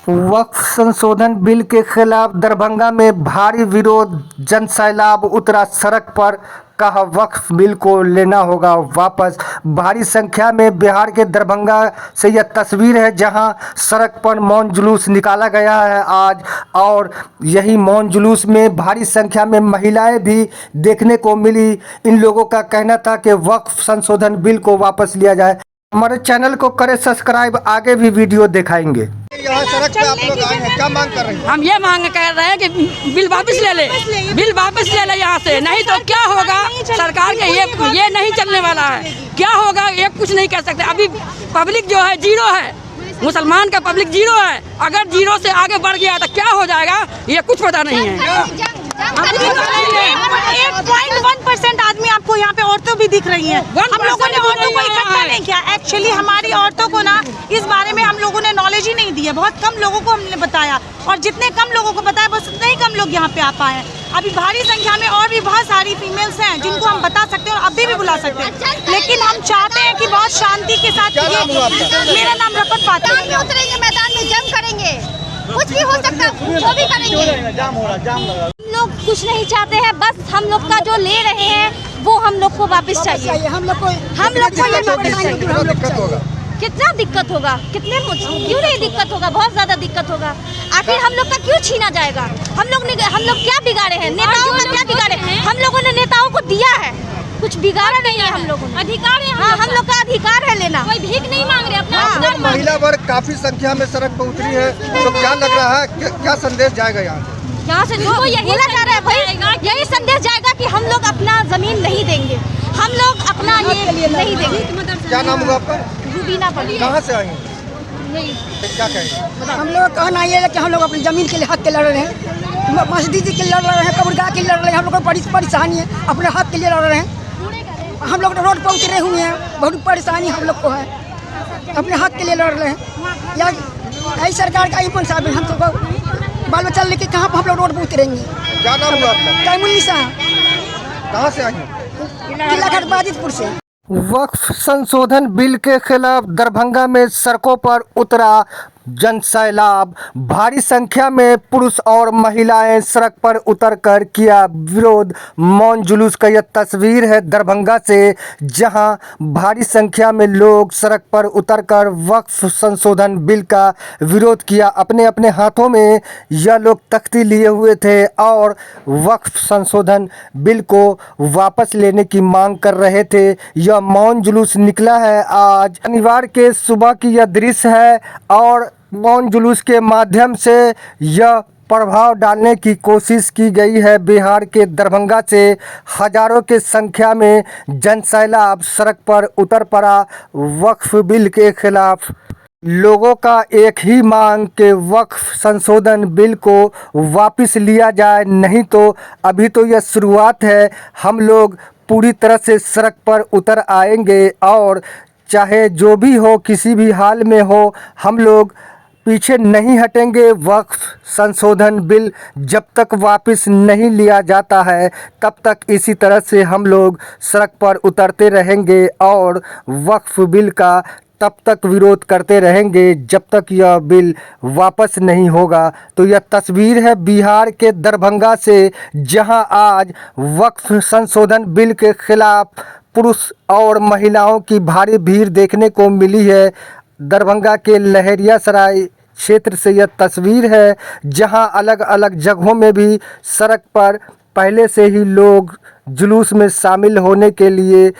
वक्फ संशोधन बिल के खिलाफ दरभंगा में भारी विरोध, जन सैलाब उतरा सड़क पर, कहा वक्फ बिल को लेना होगा वापस। भारी संख्या में बिहार के दरभंगा से यह तस्वीर है जहां सड़क पर मौन जुलूस निकाला गया है आज, और यही मौन जुलूस में भारी संख्या में महिलाएं भी देखने को मिली। इन लोगों का कहना था कि वक्फ संशोधन बिल को वापस लिया जाए। हमारे चैनल को करें सब्सक्राइब, आगे भी वीडियो दिखाएंगे। यहाँ सड़क पे आप लोग आए हैं, क्या मांग कर रहे हैं? हम ये मांग कर रहे हैं कि बिल वापस ले ले, बिल वापस ले ले यहाँ से, नहीं तो क्या होगा। सरकार के ये नहीं चलने वाला है। क्या होगा ये कुछ नहीं कर सकते। अभी पब्लिक जो है जीरो है, मुसलमान का पब्लिक जीरो है। अगर जीरो से आगे बढ़ गया तो क्या हो जाएगा ये कुछ पता नहीं है। 8.1% आदमी आपको यहाँ पे औरतों भी दिख रही हैं। हम लोगों ने औरतों को इकट्ठा नहीं किया। एक्चुअली हमारी औरतों को ना इस बारे में हम लोगों ने नॉलेज ही नहीं दी है। बहुत कम लोगों को हमने बताया, और जितने कम लोगों को बताया बस उतने ही कम लोग यहाँ पे आ पाए हैं। अभी भारी संख्या में और भी बहुत सारी फीमेल्स हैं जिनको हम बता सकते हैं और अभी भी बुला सकते हैं, लेकिन हम चाहते हैं कि बहुत शांति के साथ। मेरा नाम रफत पाती है। उतरेंगे मैदान में, जंग करेंगे, कुछ भी हो सकता है, जो भी करेंगे। हम लोग कुछ नहीं चाहते हैं, बस हम लोग का जो ले रहे हैं वो हम लोग को वापस चाहिए। हम लोग को ये वापस चाहिए। कितना दिक्कत होगा, क्यों नहीं दिक्कत होगा, बहुत ज्यादा दिक्कत होगा। आखिर हम लोग का क्यों छीना जाएगा? हम लोग क्या बिगाड़े हैं? नेताओं का क्या बिगाड़े हैं? हम लोगों ने नेताओं को दिया है, कुछ बिगाड़ा नहीं है। हम लोगों ने अधिकार है। हाँ, हम लोग का अधिकार है लेना। कोई भीख नहीं मांग रहे, अपना अधिकार। महिला वर्ग काफी संख्या में सड़क पर उतरी है, तो क्या लग रहा है, क्या संदेश जाएगा यहाँ से? जो यही लगा रहा है भाई, यही संदेश जाएगा कि हम लोग अपना जमीन नहीं देंगे, हम लोग अपना ये नहीं देंगे। क्या नाम हुआ आपका? रूबीना पड़ी। कहाँ से आई? क्या कहेंगे? हम लोग का कहना ये है कि हम लोग अपनी जमीन के लिए हक के लड़ रहे हैं, मस्जिद के लिए लड़ रहे हैं, कब्रगाह के लिए लड़ रहे हैं। हम लोग को बड़ी परेशानी है, अपने हक के लिए लड़ रहे हैं। हम लोग रोड पर उतरे हुए हैं, बहुत परेशानी हम लोग को है, अपने हक के लिए लड़ रहे हैं। या यही सरकार का ही साहब है, हम सबको बाल बच्चा लेके कहाँ पर हम लोग रोड पर उतरेंगे? क्या नाम हुआ आपका? तैमुन्निसा। कहाँ से आई? किलाघाट बाजितपुर से। वक्फ संशोधन बिल के खिलाफ दरभंगा में सड़कों पर उतरा जन सैलाब। भारी संख्या में पुरुष और महिलाएं सड़क पर उतरकर किया विरोध। मौन जुलूस का यह तस्वीर है दरभंगा से, जहां भारी संख्या में लोग सड़क पर उतरकर वक्फ संशोधन बिल का विरोध किया। अपने अपने हाथों में यह लोग तख्ती लिए हुए थे और वक्फ संशोधन बिल को वापस लेने की मांग कर रहे थे। यह मौन जुलूस निकला है आज शनिवार के सुबह की यह दृश्य है, और मौन जुलूस के माध्यम से यह प्रभाव डालने की कोशिश की गई है। बिहार के दरभंगा से हजारों के संख्या में जन सैलाब सड़क पर उतर पड़ा वक्फ बिल के खिलाफ। लोगों का एक ही मांग कि वक्फ संशोधन बिल को वापस लिया जाए, नहीं तो अभी तो यह शुरुआत है, हम लोग पूरी तरह से सड़क पर उतर आएंगे और चाहे जो भी हो, किसी भी हाल में हो, हम लोग पीछे नहीं हटेंगे। वक्फ संशोधन बिल जब तक वापस नहीं लिया जाता है तब तक इसी तरह से हम लोग सड़क पर उतरते रहेंगे और वक्फ बिल का तब तक विरोध करते रहेंगे जब तक यह बिल वापस नहीं होगा। तो यह तस्वीर है बिहार के दरभंगा से, जहां आज वक्फ संशोधन बिल के खिलाफ पुरुष और महिलाओं की भारी भीड़ देखने को मिली है। दरभंगा के लहरियासराय क्षेत्र से यह तस्वीर है, जहां अलग अलग जगहों में भी सड़क पर पहले से ही लोग जुलूस में शामिल होने के लिए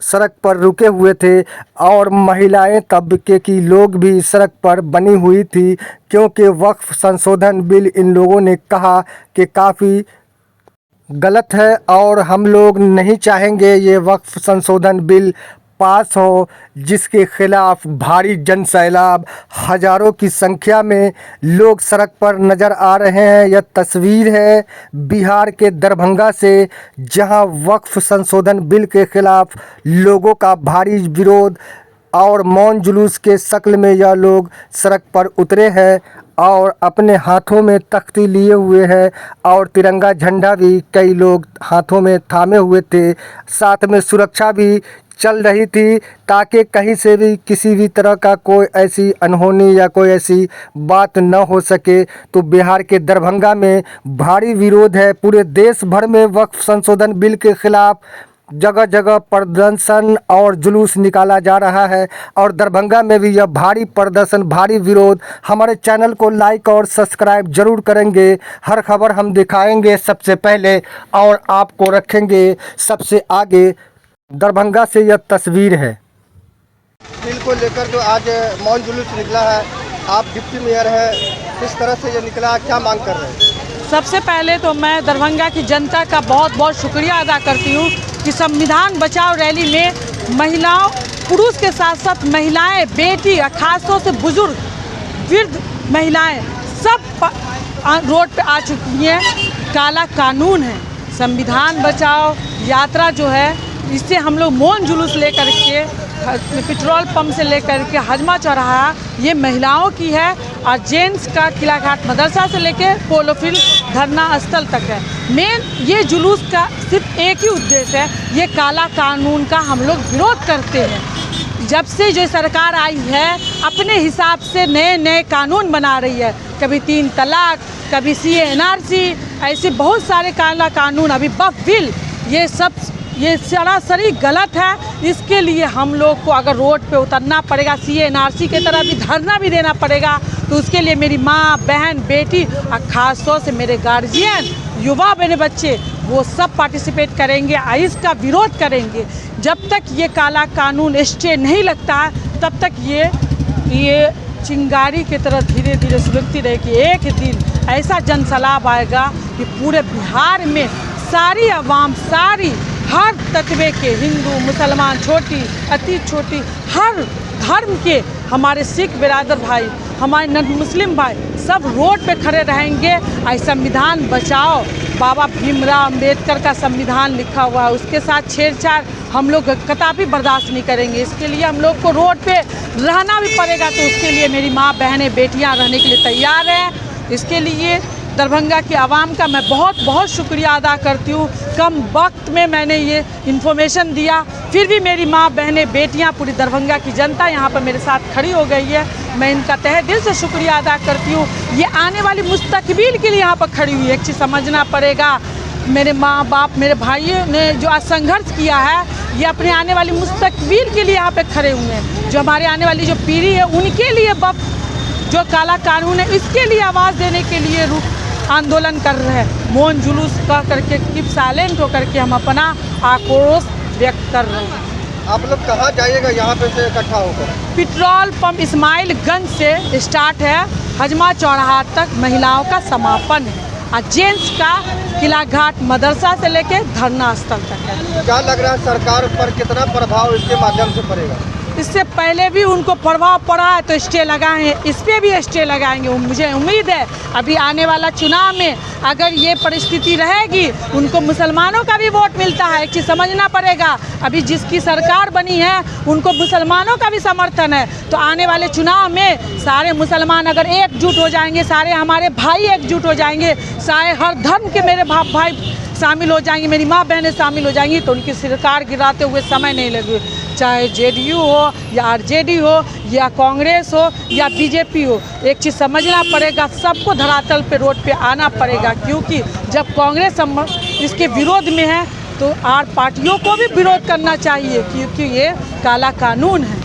सड़क पर रुके हुए थे, और महिलाएं तबके की लोग भी सड़क पर बनी हुई थी, क्योंकि वक्फ संशोधन बिल इन लोगों ने कहा कि काफ़ी गलत है और हम लोग नहीं चाहेंगे ये वक्फ संशोधन बिल पास हो, जिसके खिलाफ भारी जन सैलाब हजारों की संख्या में लोग सड़क पर नज़र आ रहे हैं। यह तस्वीर है बिहार के दरभंगा से, जहां वक्फ संशोधन बिल के खिलाफ लोगों का भारी विरोध और मौन जुलूस के शक्ल में यह लोग सड़क पर उतरे हैं और अपने हाथों में तख्ती लिए हुए हैं और तिरंगा झंडा भी कई लोग हाथों में थामे हुए थे। साथ में सुरक्षा भी चल रही थी ताकि कहीं से भी किसी भी तरह का कोई ऐसी अनहोनी या कोई ऐसी बात न हो सके। तो बिहार के दरभंगा में भारी विरोध है। पूरे देश भर में वक्फ संशोधन बिल के खिलाफ जगह जगह प्रदर्शन और जुलूस निकाला जा रहा है और दरभंगा में भी यह भारी प्रदर्शन, भारी विरोध। हमारे चैनल को लाइक और सब्सक्राइब जरूर करेंगे। हर खबर हम दिखाएंगे सबसे पहले और आपको रखेंगे सबसे आगे। दरभंगा से यह तस्वीर है। बिल को लेकर जो आज मौन जुलूस निकला है, आप डिप्टी मेयर हैं, किस तरह से ये निकला, क्या मांग कर रहे हैं? सबसे पहले तो मैं दरभंगा की जनता का बहुत बहुत शुक्रिया अदा करती हूँ कि संविधान बचाओ रैली में महिलाओं, पुरुष के साथ साथ महिलाएं, बेटी, खासतौर से बुजुर्ग, वृद्ध महिलाएं सब रोड पे आ चुकी हैं। काला कानून है, संविधान बचाओ यात्रा जो है, इससे हम लोग मौन जुलूस लेकर के पेट्रोल पंप से लेकर के हजमा चौराहा ये महिलाओं की है और जेंट्स का किला घाट मदरसा से लेके पोलो फील्ड धरना स्थल तक है। मेन ये जुलूस का सिर्फ एक ही उद्देश्य है, ये काला कानून का हम लोग विरोध करते हैं। जब से जो सरकार आई है अपने हिसाब से नए नए कानून बना रही है, कभी 3 तलाक, कभी CA NRC, ऐसे बहुत सारे काला कानून, अभी वक्फ बिल, ये सरासरी गलत है। इसके लिए हम लोग को अगर रोड पे उतरना पड़ेगा, CA NRC की तरह भी धरना भी देना पड़ेगा, तो उसके लिए मेरी माँ, बहन, बेटी और ख़ासतौर से मेरे गार्जियन, युवा, मेरे बच्चे, वो सब पार्टिसिपेट करेंगे, इसका विरोध करेंगे। जब तक ये काला कानून स्टे नहीं लगता है तब तक ये चिंगारी की तरह धीरे धीरे सुलगती रहेगी। एक दिन ऐसा जनसैलाब आएगा कि पूरे बिहार में सारी आवाम, सारी हर तत्वे के, हिंदू, मुसलमान, छोटी, अति छोटी, हर धर्म के, हमारे सिख बिरादर भाई, हमारे नन मुस्लिम भाई सब रोड पे खड़े रहेंगे। संविधान बचाओ, बाबा भीमराव अम्बेडकर का संविधान लिखा हुआ है, उसके साथ छेड़छाड़ हम लोग कदापि बर्दाश्त नहीं करेंगे। इसके लिए हम लोग को रोड पे रहना भी पड़ेगा, तो उसके लिए मेरी माँ, बहनें, बेटियाँ रहने के लिए तैयार हैं। इसके लिए दरभंगा की आवाम का मैं बहुत बहुत शुक्रिया अदा करती हूँ। कम वक्त में मैंने ये इन्फॉर्मेशन दिया, फिर भी मेरी माँ, बहनें, बेटियाँ, पूरी दरभंगा की जनता यहाँ पर मेरे साथ खड़ी हो गई है। मैं इनका तहे दिल से शुक्रिया अदा करती हूँ। ये आने वाली मुस्तकबिल के लिए यहाँ पर खड़ी हुई है। एक चीज़ समझना पड़ेगा, मेरे माँ बाप, मेरे भाइयों ने जो आज संघर्ष किया है, ये अपने आने वाली मुस्तकबिल के लिए यहाँ पे खड़े हुए हैं। जो हमारे आने वाली जो पीढ़ी है उनके लिए जो काला कानून है, इसके लिए आवाज़ देने के लिए आंदोलन कर रहे हैं। मौन जुलूस कर करके, कीप साइलेंट होकर के हम अपना आक्रोश व्यक्त कर रहे हैं। आप लोग कहाँ जाइएगा यहाँ पे से इकट्ठा होकर? पेट्रोल पंप इस्माइलगंज से स्टार्ट है, हजमा चौराहा तक महिलाओं का समापन है और जेंट्स का किला घाट मदरसा से लेके धरना स्थल तक है। क्या लग रहा है सरकार पर कितना प्रभाव इसके माध्यम से पड़ेगा? इससे पहले भी उनको प्रभाव पड़ा है तो स्टे लगाए हैं, इस पर भी स्टे लगाएंगे। मुझे उम्मीद है अभी आने वाला चुनाव में अगर ये परिस्थिति रहेगी, उनको मुसलमानों का भी वोट मिलता है। एक चीज़ समझना पड़ेगा, अभी जिसकी सरकार बनी है उनको मुसलमानों का भी समर्थन है। तो आने वाले चुनाव में सारे मुसलमान अगर एकजुट हो जाएंगे, सारे हमारे भाई एकजुट हो जाएंगे, सारे हर धर्म के मेरे भाई शामिल हो जाएंगे, मेरी माँ बहनें शामिल हो जाएंगी, तो उनकी सरकार गिराते हुए समय नहीं लगेगा। चाहे JDU हो या RJD हो या कांग्रेस हो या BJP हो, एक चीज़ समझना पड़ेगा, सबको धरातल पे रोड पे आना पड़ेगा। क्योंकि जब कांग्रेस इसके विरोध में है तो आर पार्टियों को भी विरोध करना चाहिए, क्योंकि ये काला कानून है।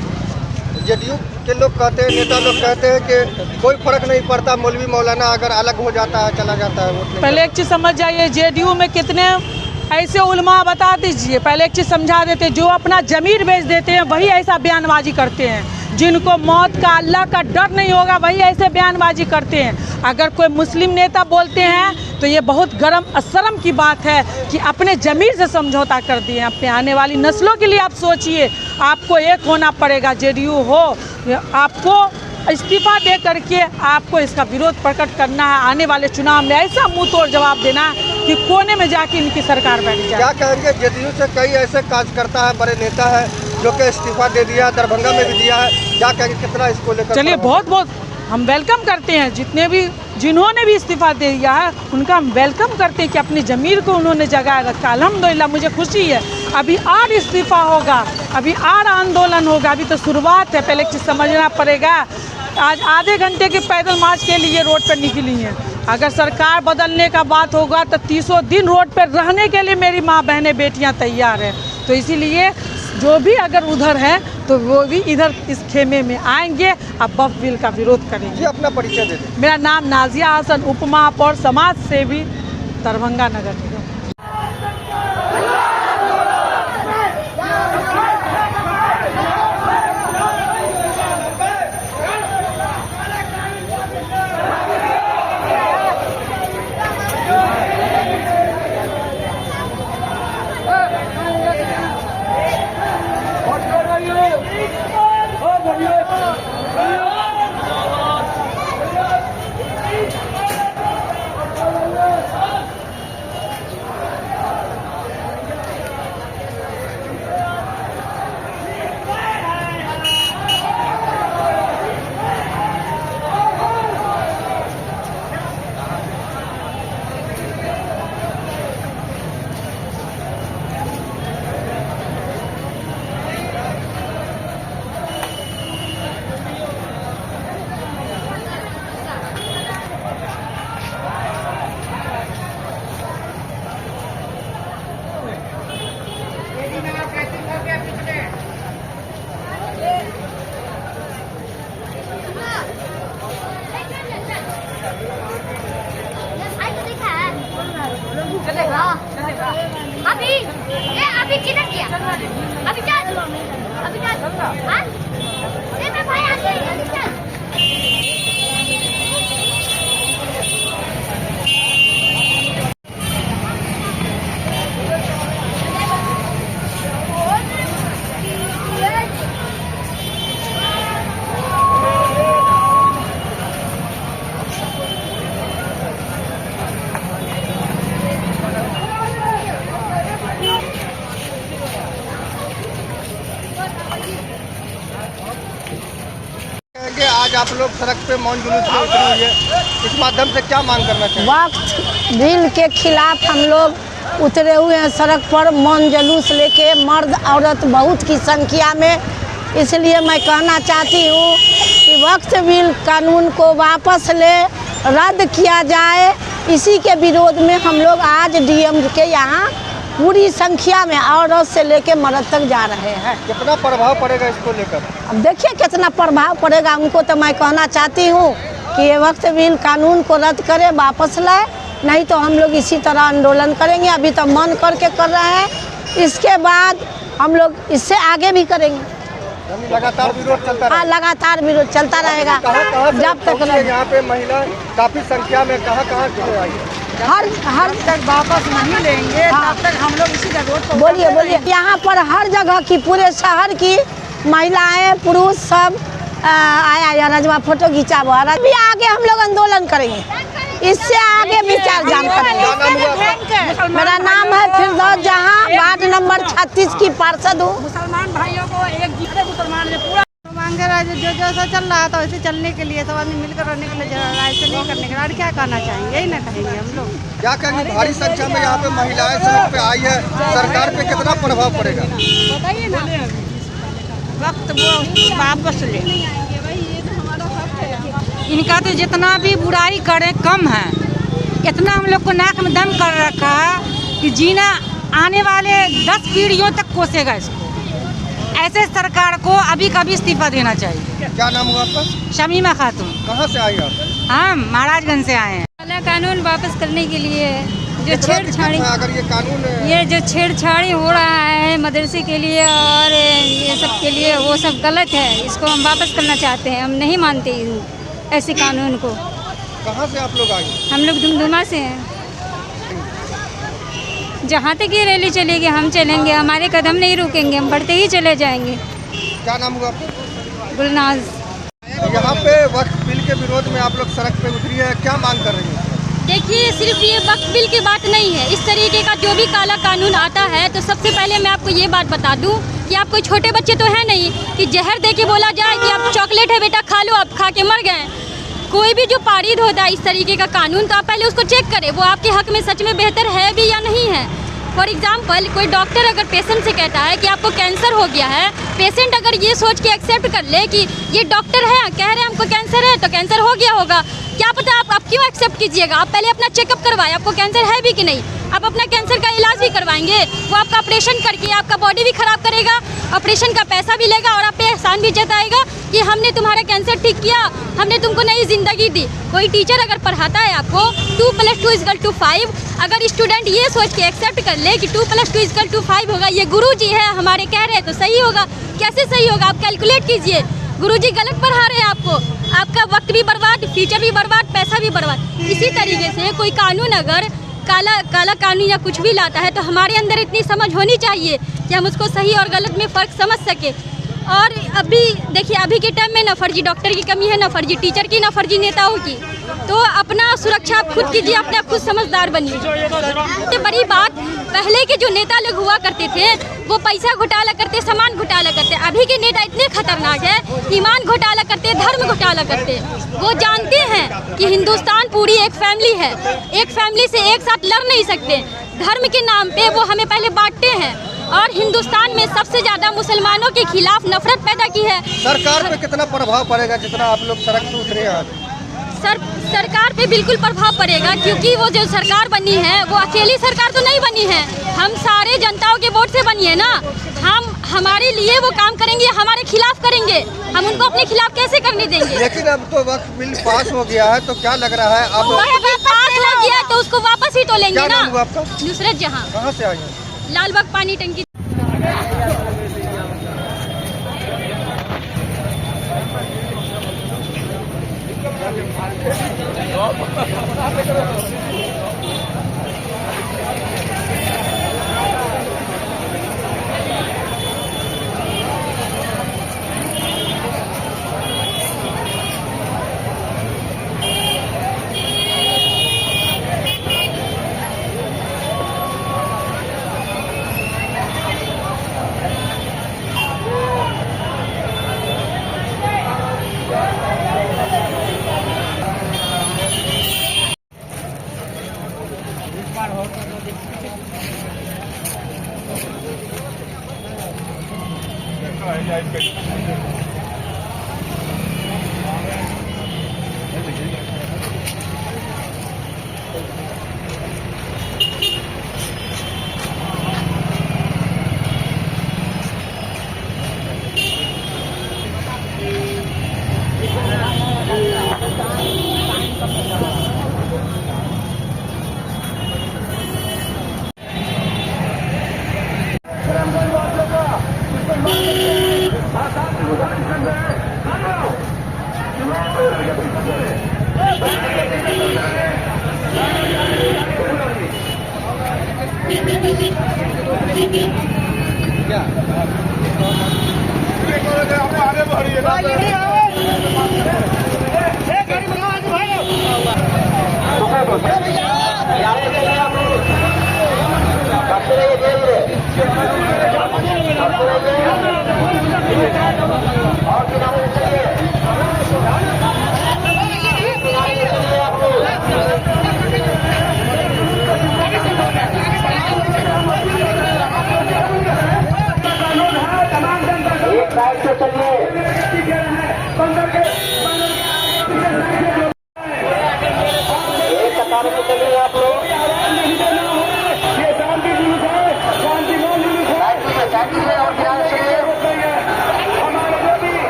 JDU के लोग कहते हैं, नेता लोग कहते हैं कि कोई फर्क नहीं पड़ता, मौलवी मौलाना अगर अलग हो जाता है, चला जाता है वोट। पहले एक चीज़ समझ जाइए, JDU में कितने ऐसे उलमा बता दीजिए। पहले एक चीज़ समझा देते, जो अपना ज़मीर बेच देते हैं वही ऐसा बयानबाजी करते हैं। जिनको मौत का, अल्लाह का डर नहीं होगा वही ऐसे बयानबाजी करते हैं। अगर कोई मुस्लिम नेता बोलते हैं तो ये बहुत शर्म की बात है कि अपने ज़मीर से समझौता कर दिए। अपने आने वाली नस्लों के लिए आप सोचिए, आपको एक होना पड़ेगा। JDU हो, आपको इस्तीफा दे करके आपको इसका विरोध प्रकट करना है। आने वाले चुनाव में ऐसा मुंह तोड़ जवाब देना है कि कोने में जाके इनकी सरकार बैठ जाए। क्या कहेंगे, JDU से कई ऐसे कार्यकर्ता है, बड़े नेता है जो कि इस्तीफा दे दिया, दरभंगा में भी दिया है, क्या कहेंगे, कितना इसको लेकर? चलिए, बहुत बहुत हम वेलकम करते हैं। जिन्होंने भी इस्तीफा दे दिया है उनका हम वेलकम करते हैं कि अपनी ज़मीर को उन्होंने जगाए रखा। अल्हम्दुलिल्लाह, मुझे खुशी है। अभी और इस्तीफा होगा, अभी और आंदोलन होगा। अभी तो शुरुआत है, पहले चीज़ समझना पड़ेगा। आज आधे घंटे के पैदल मार्च के लिए रोड पर निकली हैं। अगर सरकार बदलने का बात होगा तो 30 दिन रोड पर रहने के लिए मेरी माँ बहनें बेटियाँ तैयार हैं। तो इसीलिए जो भी अगर उधर है तो वो भी इधर इस खेमे में आएंगे और वक्फ बिल का विरोध करेंगे। जी, अपना परिचय दे दें। मेरा नाम नाजिया हसन, उप महापौर समाज सेवी, दरभंगा नगर निगम। अभी किधर गया? अभी चल, हाँ? मैं भाई आते हैं, चल। आज आप लोग सड़क पे मौन जुलूस में उतरी हुई है, इस माध्यम से क्या मांग करना चाहिए? वक्फ बिल के खिलाफ हम लोग उतरे हुए हैं सड़क पर, मौन जुलूस लेके, मर्द औरत बहुत की संख्या में। इसलिए मैं कहना चाहती हूँ कि वक्फ बिल कानून को वापस ले, रद्द किया जाए। इसी के विरोध में हम लोग आज डीएम के यहाँ पूरी संख्या में औरत से लेके मर्द तक जा रहे हैं। कितना प्रभाव पड़ेगा इसको लेकर? अब देखिए कितना प्रभाव पड़ेगा। उनको तो मैं कहना चाहती हूँ कि ये वक्फ बिल कानून को रद्द करे, वापस लाए, नहीं तो हम लोग इसी तरह आंदोलन करेंगे। अभी तो मन करके कर रहे हैं, इसके बाद हम लोग इससे आगे भी करेंगे। लगातार विरोध चलता रहेगा? हाँ, लगातार विरोध चलता रहेगा जब तक यहाँ पे महिला काफी संख्या में कहाँ आई है? हर तक वापस नहीं लेंगे तब तक हम लोग इसी रोड पर। बोलिए यहाँ पर हर जगह की, पूरे शहर की महिलाएं पुरुष सब आया रजवा फोटो खींचा हुआ। अभी आगे हम लोग आंदोलन करेंगे, इससे आगे विचार जान करेंगे। मेरा नाम है फिरदौस जहां, वार्ड नंबर 36 की पार्षद हूँ। मुसलमान भाइयों को एक दूसरे मुसलमान ने पूरा मांगे रहा जो जैसा चल रहा था वैसे चलने के लिए, सब आदमी मिलकर रहने के लिए, ऐसे नहीं करने के लिए। क्या कहना चाहेंगे? यही ना कहेंगे हम लोग। क्या कहेंगे? भारी संख्या में यहाँ पे महिलाएं सड़क पे आई है, सरकार पे कितना प्रभाव पड़ेगा? बताइए ना। वक्त वो वापस ले, इनका तो जितना भी बुराई करे कम है। इतना हम लोग को नाक में दम कर रखा कि जीना आने वाले 10 पीढ़ियों तक कोसेगा इसको। ऐसे सरकार को अभी कभी इस्तीफा देना चाहिए। क्या नाम हुआ आपका? शमीमा खातून। कहाँ से आई आप? हम महाराजगंज से आए हैं। कानून वापस करने के लिए जो छेड़छाड़ी, अगर ये कानून, ये जो छेड़छाड़ी हो रहा है मदरसे के लिए और ये सब के लिए, वो सब गलत है। इसको हम वापस करना चाहते हैं। हम नहीं मानते ऐसे कानून को। कहाँ से आप लोग आए? हम लोग दुमदुमा से हैं। जहाँ तक ये रैली चलेगी हम चलेंगे, हमारे कदम नहीं रुकेंगे, हम बढ़ते ही चले जाएंगे। क्या नाम हुआ आपका? गुलनाज। यहाँ पे वक्फ बिल के विरोध में आप लोग सड़क पे उतरी है, क्या मांग कर रही है? देखिए, सिर्फ ये वक्फ बिल की बात नहीं है। इस तरीके का जो भी काला कानून आता है, तो सबसे पहले मैं आपको ये बात बता दूं कि आप कोई छोटे बच्चे तो है नहीं कि जहर दे के बोला जाए कि आप चॉकलेट है बेटा खा लो, आप खा के मर गए। कोई भी जो पारित होता है इस तरीके का कानून, तो आप पहले उसको चेक करें वो आपके हक में सच में बेहतर है भी या नहीं है। फॉर एग्जाम्पल कोई डॉक्टर अगर पेशेंट से कहता है कि आपको कैंसर हो गया है, पेशेंट अगर ये सोच के एक्सेप्ट कर ले कि ये डॉक्टर है कह रहे हैं हमको कैंसर है तो कैंसर हो गया होगा, क्या पता आप क्यों एक्सेप्ट कीजिएगा? आप पहले अपना चेकअप करवाएं, आपको कैंसर है भी कि नहीं। आप अपना कैंसर का इलाज भी करवाएंगे, वो आपका ऑपरेशन करके आपका बॉडी भी खराब करेगा, ऑपरेशन का पैसा भी लेगा और आप पे एहसान भी जताएगा कि हमने तुम्हारा कैंसर ठीक किया, हमने तुमको नई जिंदगी दी। कोई टीचर अगर पढ़ाता है आपको 2 + 2 = 5, अगर स्टूडेंट ये सोच के एक्सेप्ट कर ले कि 2 + 2 = 5 होगा, ये गुरुजी है हमारे कह रहे हैं तो सही होगा। कैसे सही होगा? आप कैलकुलेट कीजिए। गुरुजी गलत पढ़ा रहे हैं आपको, आपका वक्त भी बर्बाद, फ्यूचर भी बर्बाद, पैसा भी बर्बाद। इसी तरीके से कोई कानून अगर काला कानून या कुछ भी लाता है तो हमारे अंदर इतनी समझ होनी चाहिए कि हम उसको सही और गलत में फ़र्क समझ सके। और अभी देखिए, अभी के टाइम में ना फर्जी डॉक्टर की कमी है, ना फर्जी टीचर की, ना फर्जी नेताओं की। तो अपना सुरक्षा आप खुद कीजिए, अपना खुद समझदार बनिए। सबसे बड़ी बात, पहले के जो नेता लोग हुआ करते थे वो पैसा घोटाला करते, सामान घोटाला करते। अभी के नेता इतने खतरनाक है, ईमान घोटाला करते, धर्म घोटाला करते। वो जानते हैं कि हिंदुस्तान पूरी एक फैमिली है, एक फैमिली से एक साथ लड़ नहीं सकते। धर्म के नाम पे वो हमें पहले बांटते हैं और हिंदुस्तान में सबसे ज़्यादा मुसलमानों के खिलाफ नफरत पैदा की है। सरकार पे कितना प्रभाव पड़ेगा जितना आप लोग सड़क पे उतरे हैं आज? सरकार पे बिल्कुल प्रभाव पड़ेगा, क्योंकि वो जो सरकार बनी है वो अकेली सरकार तो नहीं बनी है, हम सारे जनताओं के वोट से बनी है ना। हम हमारे लिए वो काम करेंगे, हमारे खिलाफ करेंगे, हम उनको अपने खिलाफ कैसे करने देंगे? लेकिन अब तो वक्त बिल पास हो गया है, तो क्या लग रहा है अब पास हो गया तो उसको वापस ही तो लेंगे क्या ना। नाम हुआ आपका? नुसरत जहां, कहाँ से आई हैं? लालबाग पानी टंकी।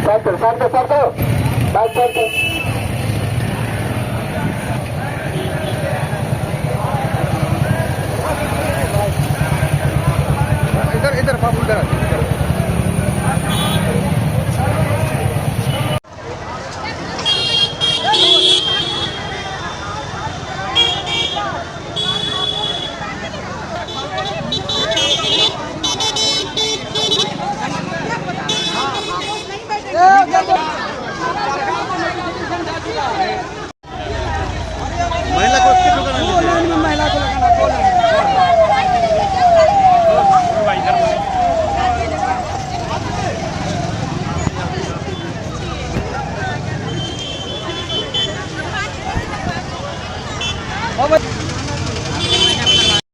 सर